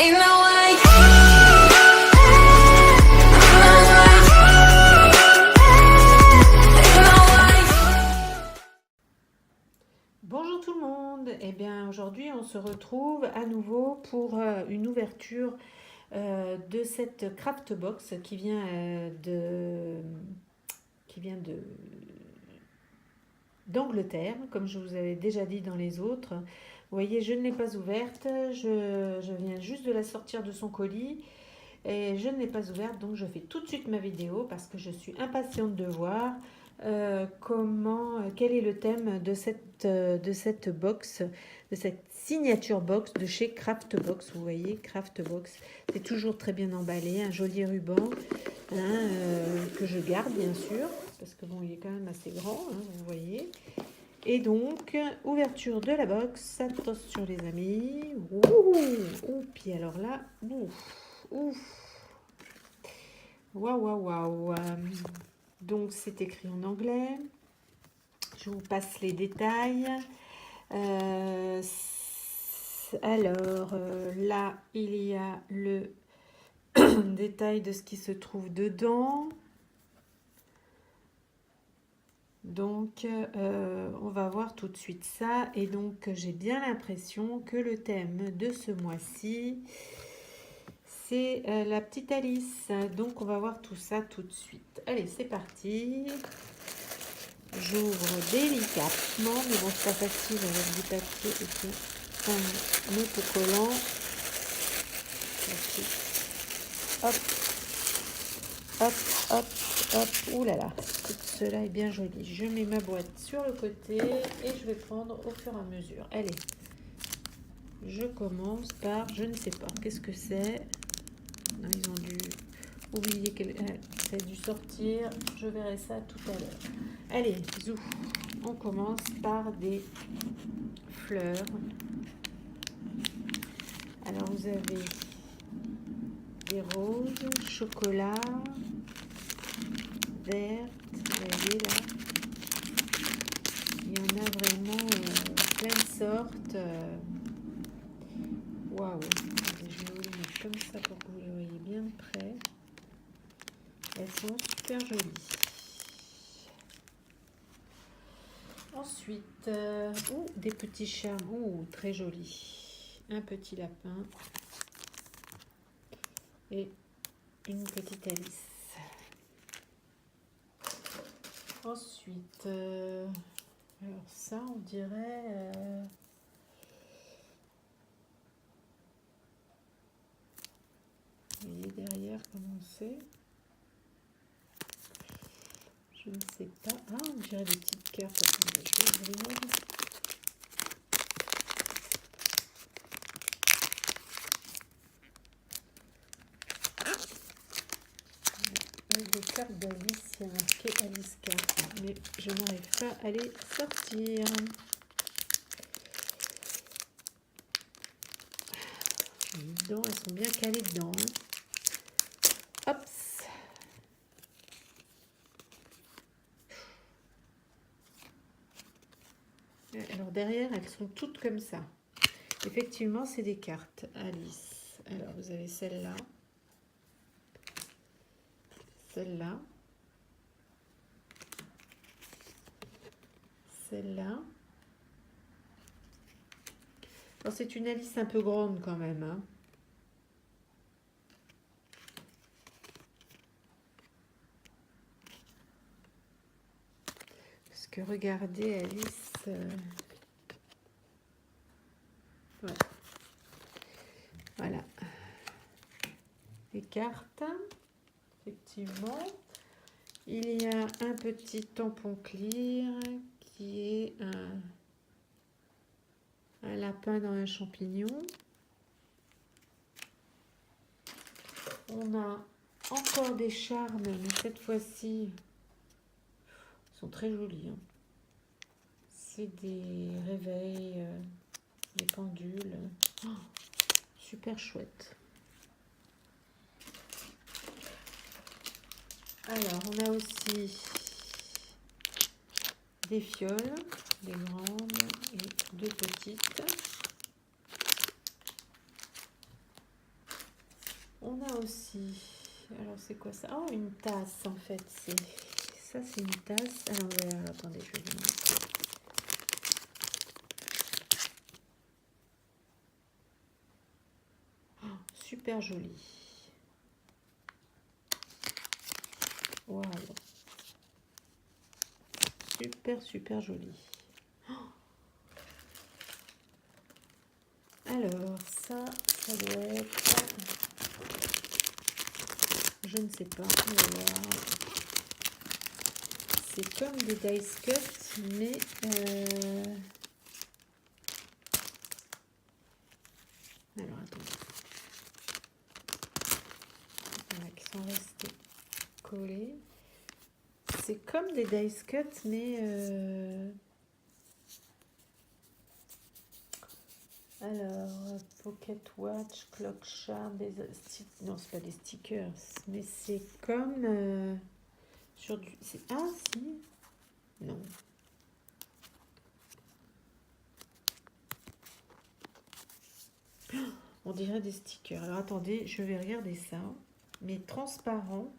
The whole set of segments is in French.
Ain't no way. Bonjour tout le monde, eh bien aujourd'hui on se retrouve à nouveau pour une ouverture de cette craft box qui vient d'Angleterre, comme je vous avais déjà dit dans les autres. Vous voyez, je ne l'ai pas ouverte, je viens juste de la sortir de son colis et je ne l'ai pas ouverte, donc je fais tout de suite ma vidéo parce que je suis impatiente de voir quel est le thème de cette box, de cette signature box de chez Craft Box. Vous voyez, Craft Box, c'est toujours très bien emballé, un joli ruban que je garde bien sûr, parce que bon, il est quand même assez grand, vous voyez. Et donc, ouverture de la box, attention les amis, ouh, puis alors là, ouf, waouh. Donc c'est écrit en anglais. Je vous passe les détails. Là, il y a le détail de ce qui se trouve dedans. Donc, on va voir tout de suite ça. Et donc, j'ai bien l'impression que le thème de ce mois-ci, c'est la petite Alice. Donc, on va voir tout ça tout de suite. Allez, c'est parti. J'ouvre délicatement, mais bon, c'est pas facile avec du papier et puis un autocollant. Hop. Ouh là là, cela est bien joli. Je mets ma boîte sur le côté et je vais prendre au fur et à mesure. Allez, je commence par, je ne sais pas, qu'est-ce que c'est? Non, ils ont dû oublier que ça a dû sortir. Je verrai ça tout à l'heure. Allez, zou. On commence par des fleurs. Alors, vous avez des roses, chocolat, vertes. Vous voyez là, il y en a vraiment plein de sortes. Waouh! Je vais vous les mettre comme ça pour que vous les voyez bien de près. Elles sont super jolies. Ensuite, des petits chats, très jolis. Un petit lapin et une petite Alice. Ensuite, alors ça, on dirait... vous voyez derrière comment c'est? Je ne sais pas. Ah, on dirait des petites cartes. Attendez, je vais ouvrir. Des cartes d'Alice, il y a marqué Alice Carte, mais je n'arrive pas à les sortir. Dedans, elles sont bien calées dedans. Hop. Alors derrière, elles sont toutes comme ça. Effectivement, c'est des cartes Alice. Alors, vous avez celle-là. Celle-là. Celle-là. Alors, c'est une Alice un peu grande quand même. Parce que regardez, Alice... ouais. Voilà. Les cartes. Effectivement. Il y a un petit tampon clear qui est un lapin dans un champignon. On a encore des charmes, mais cette fois-ci, ils sont très jolis. C'est des réveils, des pendules. Oh, super chouette. Alors, on a aussi des fioles, des grandes et deux petites. On a aussi, alors c'est quoi ça? Oh, une tasse en fait, ça c'est une tasse. Alors, attendez, je vais vous montrer. Oh, super joli. Waouh. Super, super joli. Oh. Alors, ça doit être... Je ne sais pas. C'est comme des dice cuts, mais... Alors, attendez. Il y en a qui sont restés collés. C'est comme des dice cuts, mais... Alors, Pocket Watch, Clock Shard, non, c'est pas des stickers, mais c'est comme sur du... Ah, si. Non. On dirait des stickers. Alors, attendez, je vais regarder ça. Mais transparent.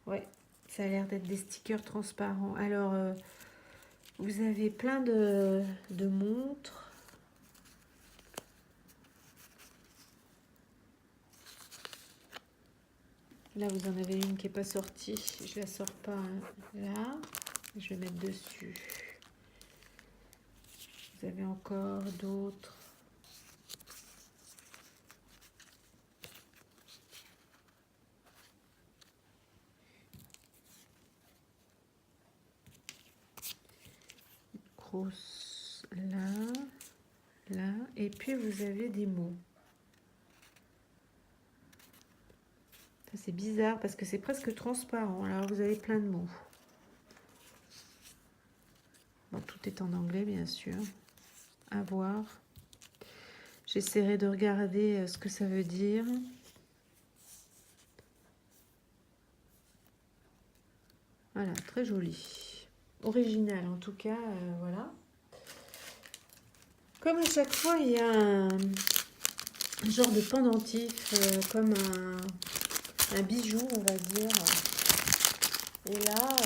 Ouais, ça a l'air d'être des stickers transparents. Alors, vous avez plein de montres. Là, vous en avez une qui n'est pas sortie. Je la sors pas là. Je vais mettre dessus. Vous avez encore d'autres. Grosse là. Et puis, vous avez des mots. Ça, c'est bizarre parce que c'est presque transparent. Alors, vous avez plein de mots. Bon, tout est en anglais, bien sûr. À voir. J'essaierai de regarder ce que ça veut dire. Voilà, très joli. Original, en tout cas, voilà. Comme à chaque fois, il y a un genre de pendentif, comme un bijou, on va dire. Et là,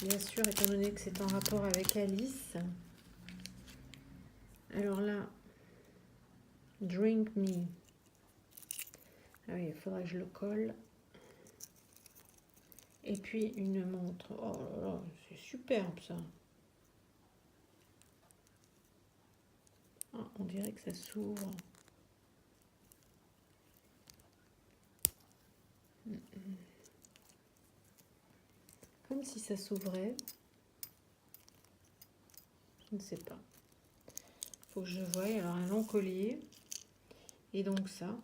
bien sûr, étant donné que c'est en rapport avec Alice. Alors là, Drink Me. Ah oui, il faudra que je le colle. Et puis une montre. Oh là là, c'est superbe ça. Ah, on dirait que ça s'ouvre. Comme si ça s'ouvrait. Je ne sais pas. Faut que je voie. Alors un long collier. Et donc ça.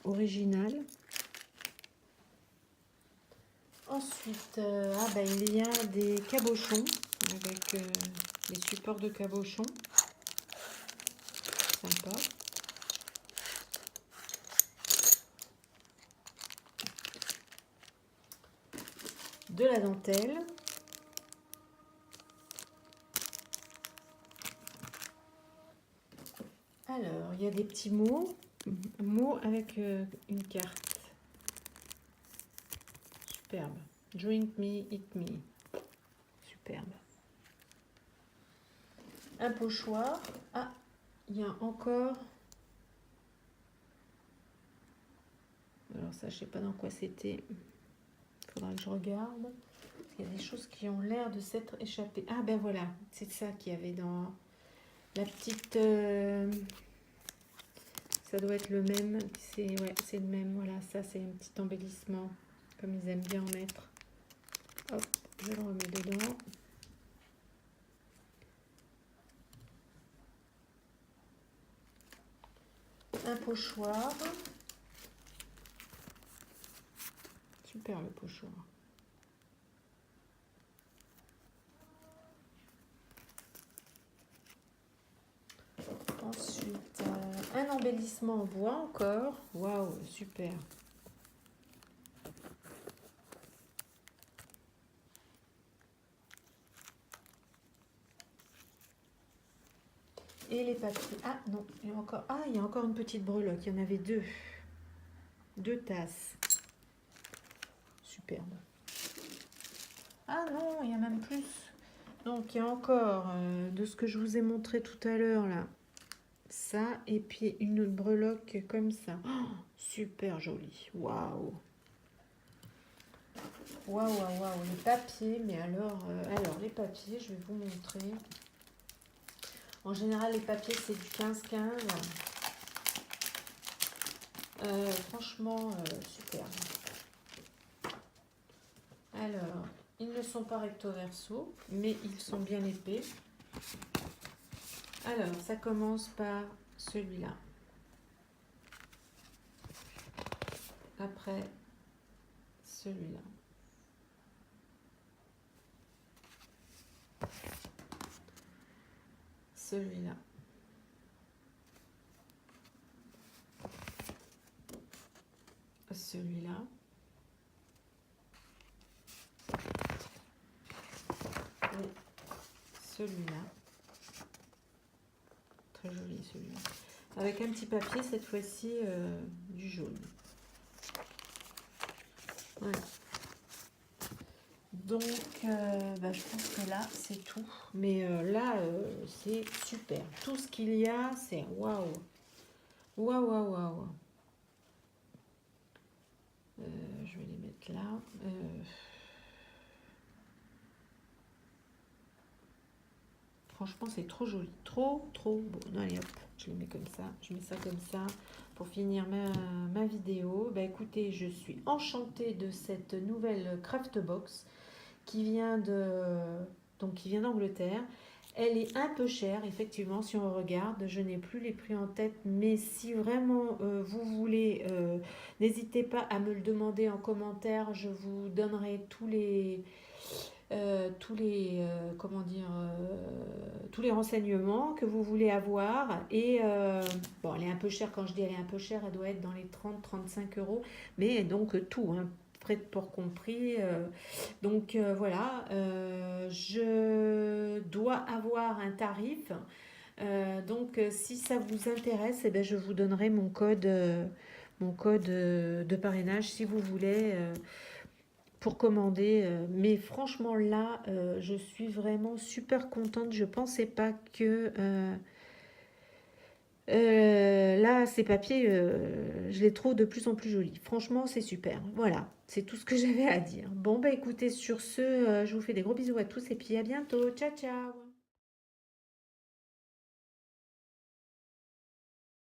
Original. Ensuite, il y a des cabochons avec des supports de cabochons. Sympa. De la dentelle. Alors, il y a des petits mots avec une carte. Superbe. Drink me, eat me. Superbe. Un pochoir. Ah, il y a encore... Alors ça, je sais pas dans quoi c'était. Il faudra que je regarde. Il y a des choses qui ont l'air de s'être échappées. Ah ben voilà, c'est ça qu'il y avait dans la petite... ça doit être le même. Ouais, c'est le même. Voilà, ça c'est un petit embellissement. Comme ils aiment bien en mettre. Hop, je le remets dedans. Un pochoir. Super le pochoir. Ensuite, un embellissement en bois encore. Waouh, super. Et les papiers. Ah non, il y a encore, il y a encore une petite breloque. Il y en avait deux. Deux tasses. Superbe. Ah non, il y a même plus. Donc il y a encore de ce que je vous ai montré tout à l'heure là. Ça, et puis une breloque comme ça. Oh, super joli. Waouh. Waouh, waouh, waouh. Les papiers, mais alors, les papiers, je vais vous montrer. En général, les papiers, c'est du 15-15. Franchement, super. Alors, ils ne sont pas recto verso, mais ils sont bien épais. Alors, ça commence par celui-là. Après, celui-là. Celui-là. Celui-là. Et celui-là. Très joli celui-là. Avec un petit papier, cette fois-ci, du jaune. Voilà. Donc, je pense que là, c'est tout. Mais là, c'est super. Tout ce qu'il y a, c'est waouh. Waouh, waouh, waouh. Je vais les mettre là. Franchement, c'est trop joli. Trop, trop beau. Non, allez, hop, je les mets comme ça. Je mets ça comme ça pour finir ma vidéo. Bah, écoutez, je suis enchantée de cette nouvelle craft box qui vient d'Angleterre. Elle est un peu chère, effectivement, si on regarde. Je n'ai plus les prix en tête, mais si vraiment vous voulez, n'hésitez pas à me le demander en commentaire. Je vous donnerai tous les renseignements que vous voulez avoir. Et bon, elle est un peu chère. Quand je dis elle est un peu chère, elle doit être dans les 30-35 euros. Mais donc tout, hein, frais de port compris. Voilà, je dois avoir un tarif. Si ça vous intéresse, eh bien, je vous donnerai mon code de parrainage si vous voulez pour commander. Mais franchement, là, je suis vraiment super contente. Je pensais pas que là, ces papiers, je les trouve de plus en plus jolis. Franchement, c'est super. Voilà, c'est tout ce que j'avais à dire. Bon, bah écoutez, sur ce, je vous fais des gros bisous à tous et puis à bientôt. Ciao, ciao.